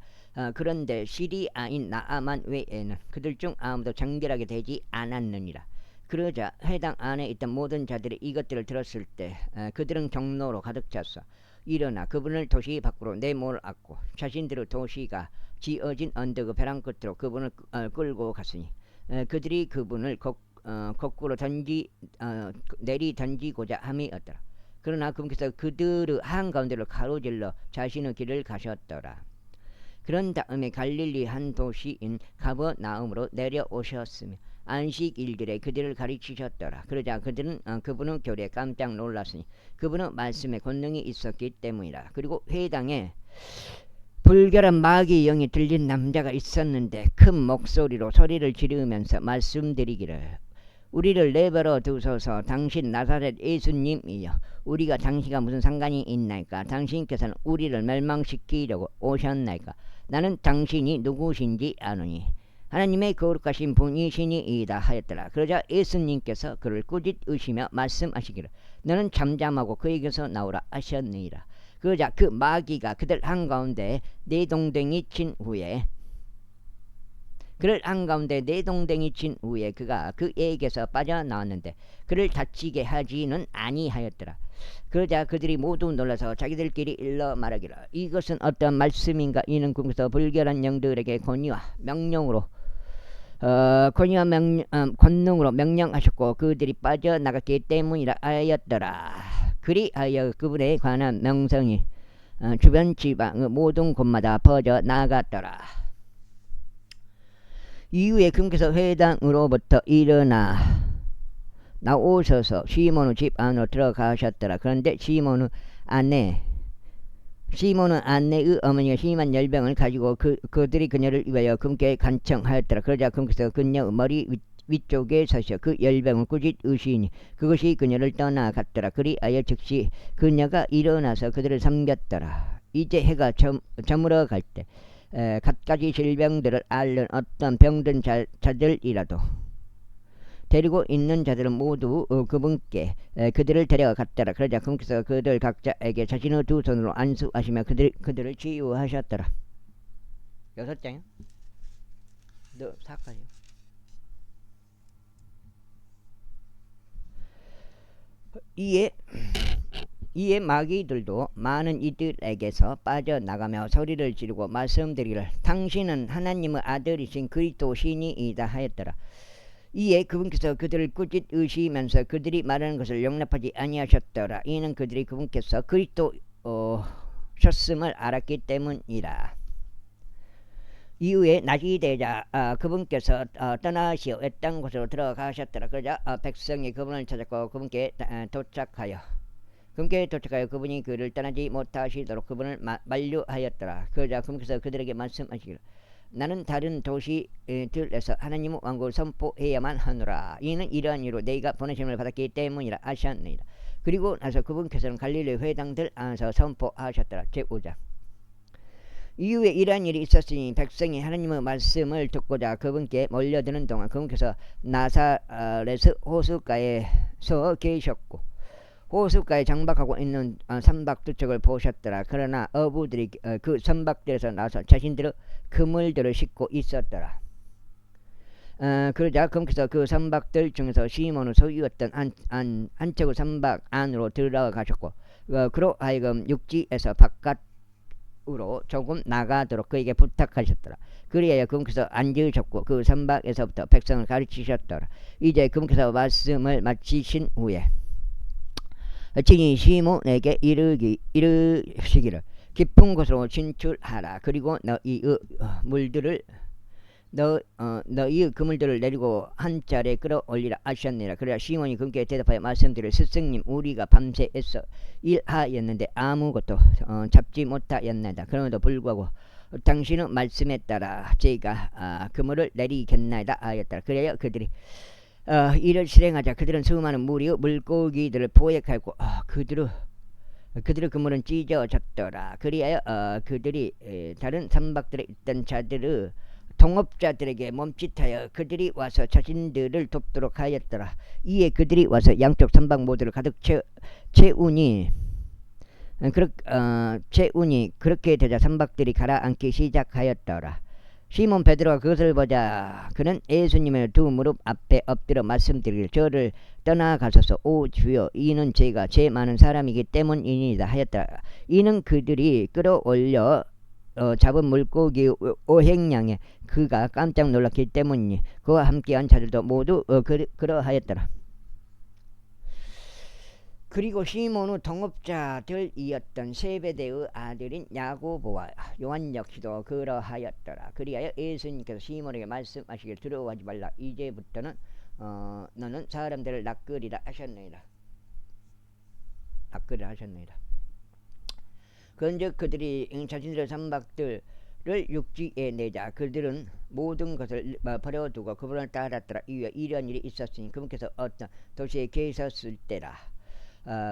그런데 시리아인 나아만 외에는 그들 중 아무도 정결하게 되지 않았느니라. 그러자 회당 안에 있던 모든 자들이 이것들을 들었을 때 그들은 경노로 가득 찼어 일어나 그분을 도시 밖으로 내몰았고 자신들의 도시가 지어진 언덕의 벼랑 끝으로 그분을 끌고 갔으니 그들이 그분을 거꾸로 내리 던지고자 함이었더라. 그러나 그분께서 그들의 한가운데로 가로질러 자신의 길을 가셨더라. 그런 다음에 갈릴리 한 도시인 가버나움으로 내려오셨으며 안식일들에 그들을 가르치셨더라. 그러자 그들은 그분의 교리에 깜짝 놀랐으니 그분의 말씀에 권능이 있었기 때문이라. 그리고 회당에 불결한 마귀 영이 들린 남자가 있었는데 큰 목소리로 소리를 지르면서 말씀드리기를 우리를 내버려 두소서. 당신 나사렛 예수님이여 우리가 당신과 무슨 상관이 있나이까? 당신께서는 우리를 멸망시키려고 오셨나이까? 나는 당신이 누구신지 아노니 하나님의 거룩하신 분이시니이다 하였더라. 그러자 예수님께서 그를 꾸짖으시며 말씀하시기를 너는 잠잠하고 그에게서 나오라 하셨느니라. 그러자 그 마귀가 그들 한가운데 내동댕이 친 후에 그가 그에게서 빠져나왔는데 그를 다치게 하지는 아니하였더라. 그러자 그들이 모두 놀라서 자기들끼리 일러 말하기를 이것은 어떤 말씀인가? 이는 그에서 불결한 영들에게 권능으로 명령하셨고 그들이 빠져나갔기 때문이라 하였더라. 그리하여 그분에 관한 명성이 주변 지방의 모든 곳마다 퍼져 나갔더라. 이후에 그분께서 회당으로부터 일어나 나오셔서 시몬의 집 안으로 들어가셨더라. 그런데 시몬은 아내의 어머니가 심한 열병을 가지고 그들이 그녀를 위하여 그분께 간청하였더라. 그러자 그분께서 그녀의 머리 위쪽에 서셔 그 열병을 꾸짖으시니 그것이 그녀를 떠나갔더라. 그리하여 즉시 그녀가 일어나서 그들을 섬겼더라. 이제 해가 저물어 갈 때 갖가지 질병들을 앓는 어떤 병든 자들이라도 데리고 있는 자들은 모두 그분께 그들을 데려갔더라. 그러자 그분께서 그들 각자에게 자신의 두 손으로 안수하시며 그들을 치유하셨더라. 6장이요? 너 4까지요. 이에 마귀들도 많은 이들에게서 빠져나가며 소리를 지르고 말씀드리기를 당신은 하나님의 아들이신 그리스도시니이다 하였더라. 이에 그분께서 그들을 꾸짖으시면서 그들이 말하는 것을 용납하지 아니하셨더라. 이는 그들이 그분께서 그리스도셨음을 알았기 때문이라. 이후에 낮이 되자 그분께서 떠나시어 외딴 곳으로 들어가셨더라. 그러자 백성이 그분을 찾았고 그분께 도착하여 그분이 그를 떠나지 못하시도록 그분을 만류하였더라. 그러자 그분께서 그들에게 말씀하시기를 나는 다른 도시들에서 하나님의 왕국을 선포해야만 하노라. 이는 이러한 이유로 내가 보내심을 받았기 때문이라 하셨느니라. 그리고 나서 그분께서는 갈릴리 회당들 안에서 선포하셨더라. 제5장. 이후에 이러한 일이 있었으니 백성이 하나님의 말씀을 듣고자 그분께 몰려드는 동안 그분께서 나사렛 호숫가에서 계셨고 호숫가에 장박하고 있는 선박두척을 보셨더라. 그러나 어부들이 그 선박들에서 나서 자신들의 그물들을 싣고 있었더라. 그러자 그분께서 그 선박들 중에서 시몬의 소유였던 한 척의 선박 안으로 들어가셨고 그로 하여금 육지에서 바깥으로 조금 나가도록 그에게 부탁하셨더라. 그리하여 그분께서 앉으셨고 그 선박에서부터 백성을 가르치셨더라. 이제 그분께서 말씀을 마치신 후에 친히 시몬에게 이르시기를 깊은 곳으로 진출하라. 그리고 너희의 물들을 너희의 그물들을 내리고 한 자리에 끌어올리라 하셨느니라. 그러나 시몬이 그분께 대답하여 말씀드려 스승님 우리가 밤새 애써 일하였는데 아무것도 잡지 못하였나이다. 그럼에도 불구하고 당신의 말씀에 따라 저희가 그물을 내리겠나이다 하였더라. 그래야 그들이 이를 실행하자 그들은 수많은 무리의 물고기들을 포획하고 그들의 그물은 찢어졌더라. 그리하여 그들이 다른 선박들에 있던 자들의 동업자들에게 멈칫하여 그들이 와서 자신들을 돕도록 하였더라. 이에 그들이 와서 양쪽 선박 모두를 가득 채우니 그렇게 되자 선박들이 가라앉기 시작하였더라. 시몬 베드로가 그것을 보자 그는 예수님의 두 무릎 앞에 엎드려 말씀드리기를 저를 떠나가소서 오 주여 이는 제가 죄 많은 사람이기 때문이니이다 하였더라. 이는 그들이 끌어올려 잡은 물고기 오행량에 그가 깜짝 놀랐기 때문이니 그와 함께한 자들도 모두 그러하였더라. 그리고 시몬의 동업자들이었던 세베대의 아들인 야고보와 요한 역시도 그러하였더라. 그리하여 예수님께서 시몬에게 말씀하시길 두려워하지 말라. 이제부터는 너는 사람들을 낚으리라 하셨느니라. 그런즉 그들이 자신들의 선박들을 육지에 내자 그들은 모든 것을 버려두고 그분을 따랐더라. 이후에 이런 일이 있었으니 그분께서 어떤 도시에 계셨을 때라.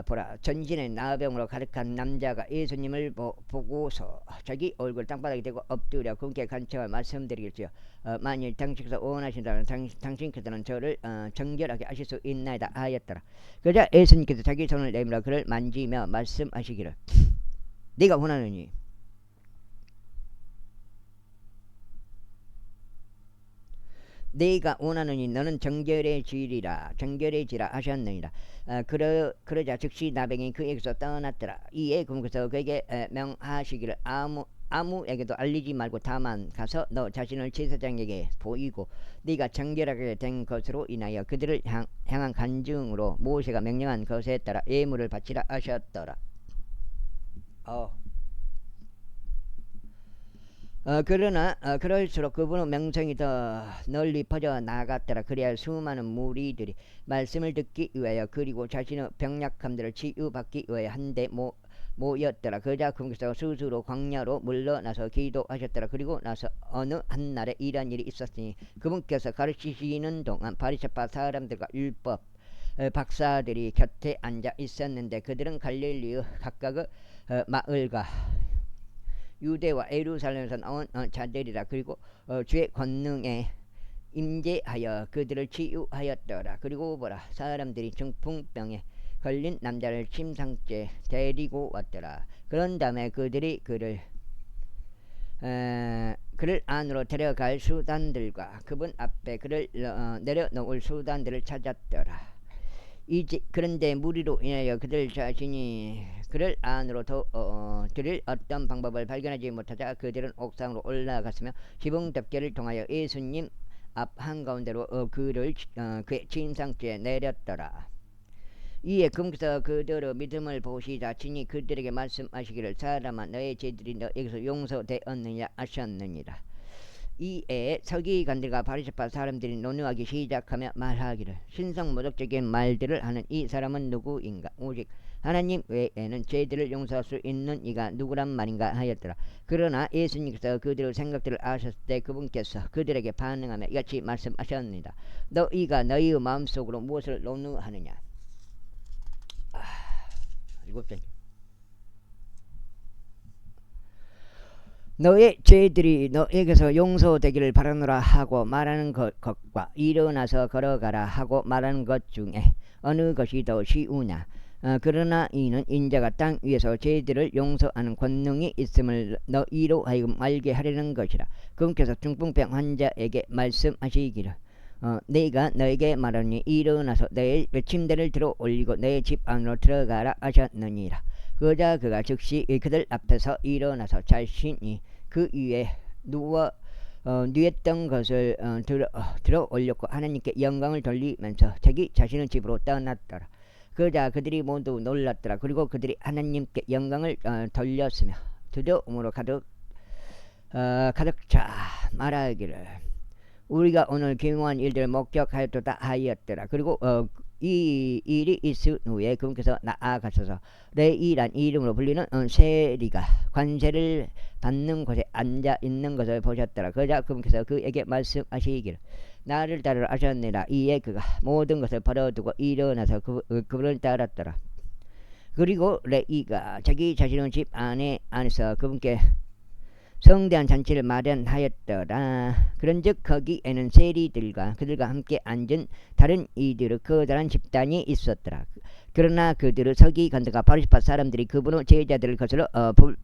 보라 전신에 나병으로 가득한 남자가 예수님을 보고서 자기 얼굴 땅바닥에 대고 엎드려 그분께 간청하여 말씀드리겠지요. 만일 당신께서 원하신다면 당신께서는 저를 정결하게 하실 수 있나이다 하였더라. 그러자 예수님께서 자기 손을 내밀어 그를 만지며 말씀하시기를 네가 원하느니 너는 정결해지리라 하셨느니라. 그러자 즉시 나병이 그에게서 떠났더라. 이에 그분께서 그에게 명하시기를 아무에게도 알리지 말고 다만 가서 너 자신을 제사장에게 보이고 네가 정결하게 된 것으로 인하여 그들을 향한 간증으로 모세가 명령한 것에 따라 예물을 바치라 하셨더라. 그러나 그럴수록 그분의 명성이 더 널리 퍼져 나갔더라. 그래야 수많은 무리들이 말씀을 듣기 위하여 그리고 자신의 병약함들을 치유받기 위하여 한데 모였더라. 그러자 그분께서 스스로 광야로 물러나서 기도하셨더라. 그리고 나서 어느 한날에 이런 일이 있었으니 그분께서 가르치시는 동안 바리새파 사람들과 율법 박사들이 곁에 앉아 있었는데 그들은 갈릴리의 각각의 마을과 유대와 예루살렘에서 나온 자들이라. 그리고 주의 권능에 임재하여 그들을 치유하였더라. 그리고 보라 안사람들이 중풍병에 걸린 남자를 침상째 데리고 왔더라. 그런 다음에 그들이 그를 안으로 데려갈 수단들과 그분 앞에 그를 내려놓을 수단들을 찾았더라. 그런데 무리로 인하여 그들 자신이 그를 안으로 들일 어떤 방법을 발견하지 못하자 그들은 옥상으로 올라갔으며 지붕덮개를 통하여 예수님 앞 한가운데로 그의 침상째에 내렸더라. 이에 그분께서 그들의 믿음을 보시자 친히 그들에게 말씀하시기를 사람아 너의 죄들이 너에게서 용서되었느냐 하셨느니라. 이에 서기관들과 바리새파 사람들이 논의하기 시작하며 말하기를 신성모독적인 말들을 하는 이 사람은 누구인가? 오직 하나님 외에는 죄들을 용서할 수 있는 이가 누구란 말인가 하였더라. 그러나 예수님께서 그들의 생각들을 아셨을 때 그분께서 그들에게 반응하며 이같이 말씀하셨습니다. 너희가 너희의 마음속으로 무엇을 논의하느냐? 7절. 너의 죄들이 너에게서 용서되기를 바라노라 하고 말하는 것과 일어나서 걸어가라 하고 말하는 것 중에 어느 것이 더 쉬우냐? 그러나 이는 인자가 땅 위에서 죄들을 용서하는 권능이 있음을 너희로 하여금 알게 하려는 것이라. 그분께서 중풍병 환자에게 말씀하시기를 내가 너에게 말하니 일어나서 너의 침대를 들어 올리고 너의 집 안으로 들어가라 하셨느니라. 그러자 그가 즉시 그들 앞에서 일어나서 자신이 그 위에 누웠던 것을 들어 올렸고 하나님께 영광을 돌리면서 자기 자신의 집으로 떠났더라. 그러자 그들이 모두 놀랐더라. 그리고 그들이 하나님께 영광을 돌렸으며 두려움으로 가득 차 말하기를 우리가 오늘 기묘한 일들을 목격하였도다 하였더라. 그리고 이 일이 있은 후에 그분께서 나아가셔서 레이란 이름으로 불리는 세리가 관세를 받는 곳에 앉아 있는 것을 보셨더라. 그러자 그분께서 그에게 말씀하시기를 나를 따르라 하셨느니라. 이에 그가 모든 것을 버려두고 일어나서 그분을 따랐더라. 그리고 레이가 자기 자신의 집 안에서 그분께 성대한 잔치를 마련하였더라. 그런즉 거기에는 세리들과 그들과 함께 앉은 다른 이들의 커다란 집단이 있었더라. 그러나 그들의 서기관들과 바리새파 사람들이 그분의 제자들을 거슬러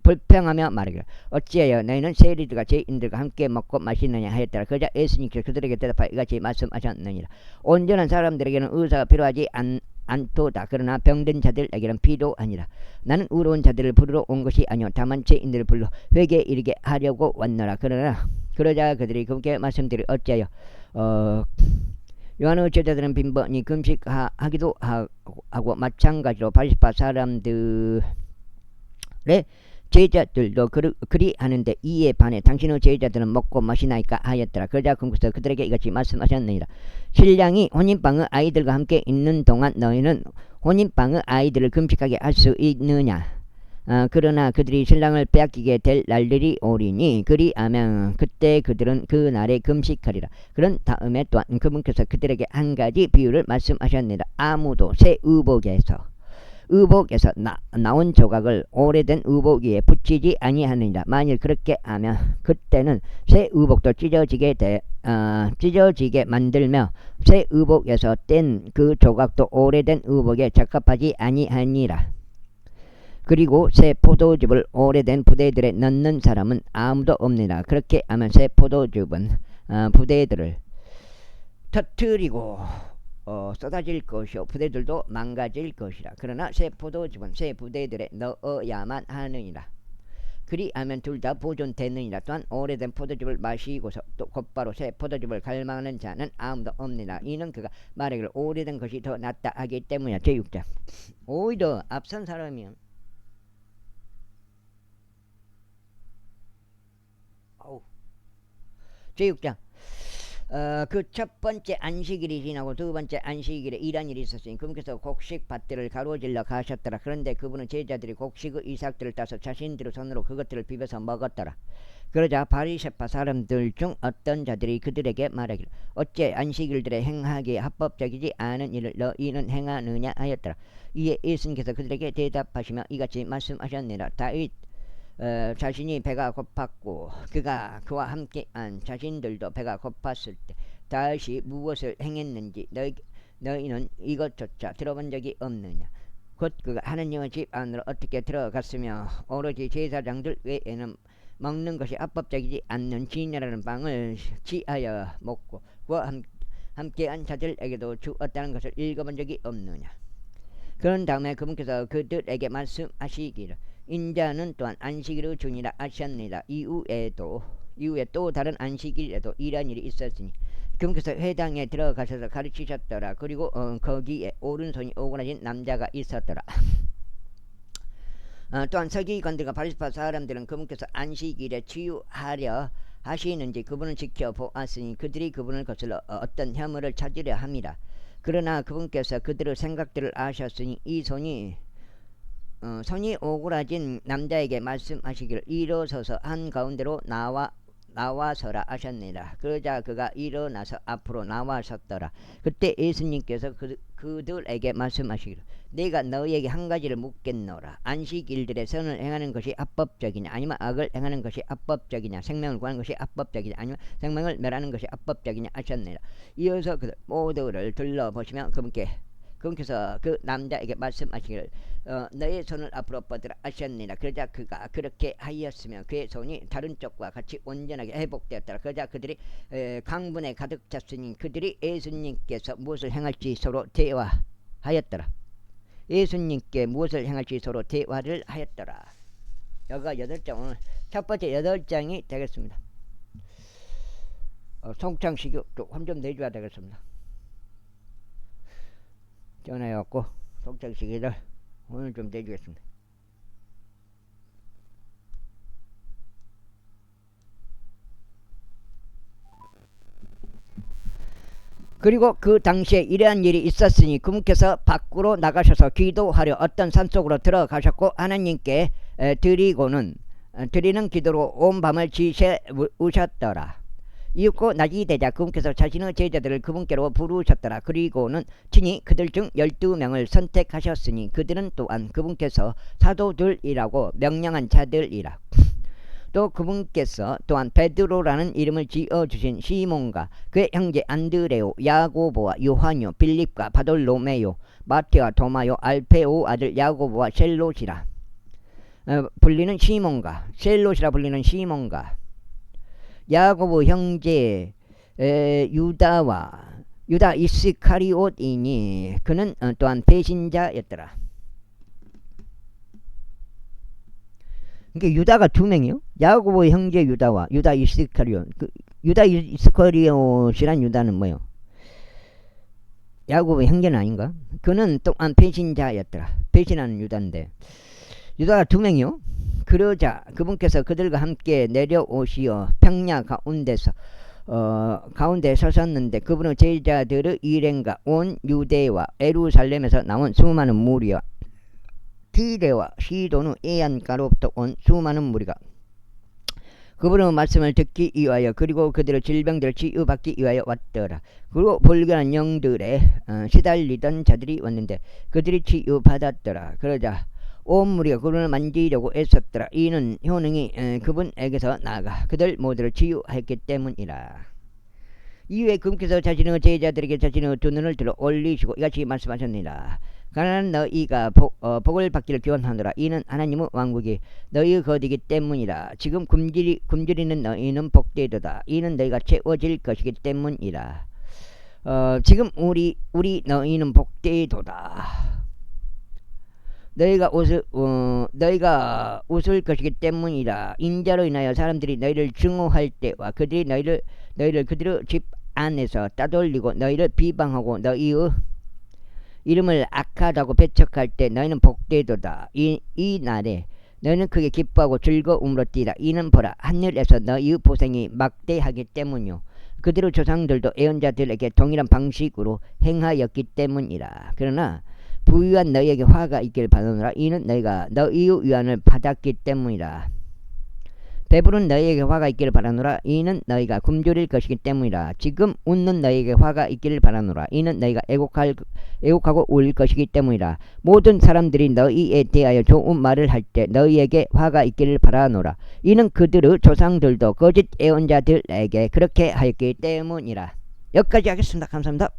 불평하며 말하기를 어찌하여 너희는 세리들과 죄인들과 함께 먹고 마시느냐 하였더라. 그러자 예수님께서 그들에게 대답하여 이같이 말씀하셨느니라. 온전한 사람들에게는 의사가 필요하지 않도다. 그러나 병든 자들에게는 필요하니라. 나는 의로운 자들을 부르러 온 것이 아니오 다만 죄인들을 불러 회개에 이르게 하려고 왔노라. 그러자 그들이 그분께 말씀드리 어찌하여 요한의 제자들은 빈번히 금식하기도 하고 마찬가지로 바리새파 사람들의 제자들도 그리 하는데 이에 반해 당신의 제자들은 먹고 마시나이까 하였더라. 그러자 그분께서 그들에게 이같이 말씀하셨느니라. 신랑이 혼인방의 아이들과 함께 있는 동안 너희는 혼인방의 아이들을 금식하게 할 수 있느냐. 그러나 그들이 신랑을 빼앗기게 될 날들이 오리니 그리하면 그때 그들은 그 날에 금식하리라. 그런 다음에 또한 그분께서 그들에게 한 가지 비유를 말씀하셨느니라. 아무도 새 의복에서 나온 조각을 오래된 의복 위에 붙이지 아니하느니라. 만일 그렇게 하면 그때는 새 의복도 찢어지게 만들며 새 의복에서 뗀 그 조각도 오래된 의복에 적합하지 아니하니라. 그리고 새 포도즙을 오래된 부대들에 넣는 사람은 아무도 없느니라. 그렇게 하면 새 포도즙은 부대들을 터뜨리고 쏟아질 것이요 부대들도 망가질 것이라. 그러나 새 포도즙은 새 부대들에 넣어야만 하느니라. 그리하면 둘 다 보존되느니라. 또한 오래된 포도즙을 마시고서 또 곧바로 새 포도즙을 갈망하는 자는 아무도 없느니라. 이는 그가 말하기를 오래된 것이 더 낫다 하기 때문이야. 제6장. 오히려 앞선 사람이요 제6장 그 첫 번째 안식일이 지나고 두 번째 안식일에 이런 일이 있었으니 그분께서 곡식 밭들을 가로질러 가셨더라. 그런데 그분은 제자들이 곡식의 이삭들을 따서 자신들의 손으로 그것들을 비벼서 먹었더라. 그러자 바리새파 사람들 중 어떤 자들이 그들에게 말하기를 어째 안식일들에 행하기에 합법적이지 않은 일을 너희는 행하느냐 하였더라. 이에 예수님께서 그들에게 대답하시며 이같이 말씀하셨느니라. 다윗 자신이 배가 고팠고 그와 함께한 자신들도 배가 고팠을 때 다시 무엇을 행했는지 너희는 이것조차 들어본 적이 없느냐. 곧 그가 하느님의 집 안으로 어떻게 들어갔으며 오로지 제사장들 외에는 먹는 것이 합법적이지 않는 진이라는 빵을 취하여 먹고 그와 함께한 자들에게도 주었다는 것을 읽어본 적이 없느냐. 그런 다음에 그분께서 그들에게 말씀하시기를 인자는 또한 안식일의 주니라 하셨느니라. 이후에 또 다른 안식일에도 이런 일이 있었으니 그분께서 회당에 들어가셔서 가르치셨더라. 그리고 거기에 오른손이 오그라진 남자가 있었더라. 또한 서기관들과 바리새파 사람들은 그분께서 안식일에 치유하려 하시는지 그분을 지켜보았으니 그들이 그분을 거슬러 어떤 혐의를 찾으려 함이라. 그러나 그분께서 그들의 생각들을 아셨으니 이 손이 오그라진 남자에게 말씀하시기를 일어서서 한가운데로 나와서라 하셨느니라. 그러자 그가 일어나서 앞으로 나와섰더라. 그때 예수님께서 그들에게 말씀하시기를 내가 너희에게 한 가지를 묻겠노라. 안식일들에 선을 행하는 것이 합법적이냐 아니면 악을 행하는 것이 합법적이냐. 생명을 구하는 것이 합법적이냐 아니면 생명을 멸하는 것이 합법적이냐 하셨느니라. 이어서 그들 모두를 둘러보시며 그분께서 그 남자에게 말씀하시기를 너의 손을 앞으로 뻗으라 하셨느니라. 그러자 그가 그렇게 하였으며 그의 손이 다른 쪽과 같이 온전하게 회복되었더라. 그러자 그들이 강분에 가득 찼으니 그들이 예수님께서 무엇을 행할지 서로 대화하였더라. 예수님께 무엇을 행할지 서로 대화를 하였더라. 여기가 8장, 오늘 첫 번째 8장이 되겠습니다. 송창식이 좀 좀 내줘야 되겠습니다. 전화해갖고 송창식이를 오늘 좀 내주겠습니다. 그리고 그 당시에 이러한 일이 있었으니 그분께서 밖으로 나가셔서 기도하려 어떤 산속으로 들어가셨고 하나님께 드리는 기도로 온 밤을 지새우셨더라. 이윽고 낮이 되자 그분께서 자신의 제자들을 그분께로 부르셨더라. 그리고는 친히 그들 중 12명을 선택하셨으니 그들은 또한 그분께서 사도들이라고 명령한 자들이라. 또 그분께서 또한 베드로라는 이름을 지어주신 시몬과 그의 형제 안드레오, 야고보와 요한요, 빌립과 바돌로메요, 마테와 도마요, 알페오 아들 야고보와 셀롯이라 불리는 시몬과 셀롯이라 불리는 시몬과 야고보 형제 유다 이스카리옷이니 그는 또한 배신자였더라. 그러니까 유다가 두 명이요. 야고보 형제 유다와 유다 이스카리옷. 유다 이스카리옷이란 유다는 뭐요? 야고보 형제는 아닌가? 그는 또한 배신자였더라. 배신하는 유다인데 유다가 두 명이요. 그러자 그분께서 그들과 함께 내려오시어 평야 가운데 서셨는데 그분은 제자들의 일행과 온 유대와 예루살렘에서 나온 수많은 무리와 디레와 시돈의 애안가로부터 온 수많은 무리가 그분의 말씀을 듣기 위하여 그리고 그들의 질병들을 치유받기 위하여 왔더라. 그리고 불결한 영들에 시달리던 자들이 왔는데 그들이 치유받았더라. 그러자 온 무리가 그분을 만지려고 애썼더라. 이는 효능이 그분에게서 나아가 그들 모두를 치유했기 때문이라. 이후에 그분께서 자신의 제자들에게 자신의 두 눈을 들어 올리시고 이같이 말씀하셨느니라. 가난한 너희가 복을 받기를 기원하노라. 이는 하나님의 왕국이 너희의 것이기 때문이라. 지금 굶주리는 너희는 복되도다. 이는 너희가 채워질 것이기 때문이라. 지금 우리 너희는 복되도다. 너희가 웃을 것이기 때문이라. 인자로 인하여 사람들이 너희를 증오할 때와 그들이 너희를 그들의 집 안에서 따돌리고 너희를 비방하고 너희의 이름을 악하다고 배척할 때 너희는 복되도다. 이 날에 너희는 크게 기뻐하고 즐거움으로 뛰라. 이는 보라 하늘에서 너희의 보생이 막대하기 때문이요 그들의 조상들도 애언자들에게 동일한 방식으로 행하였기 때문이라. 그러나 부유한 너희에게 화가 있길 바라노라. 이는 너희가 너희의 위안을 받았기 때문이라. 배부른 너희에게 화가 있기를 바라노라. 이는 너희가 굶주릴 것이기 때문이라. 지금 웃는 너희에게 화가 있기를 바라노라. 이는 너희가 애곡하고 울 것이기 때문이라. 모든 사람들이 너희에 대하여 좋은 말을 할 때 너희에게 화가 있기를 바라노라. 이는 그들의 조상들도 거짓 애언자들에게 그렇게 하였기 때문이라. 여기까지 하겠습니다. 감사합니다.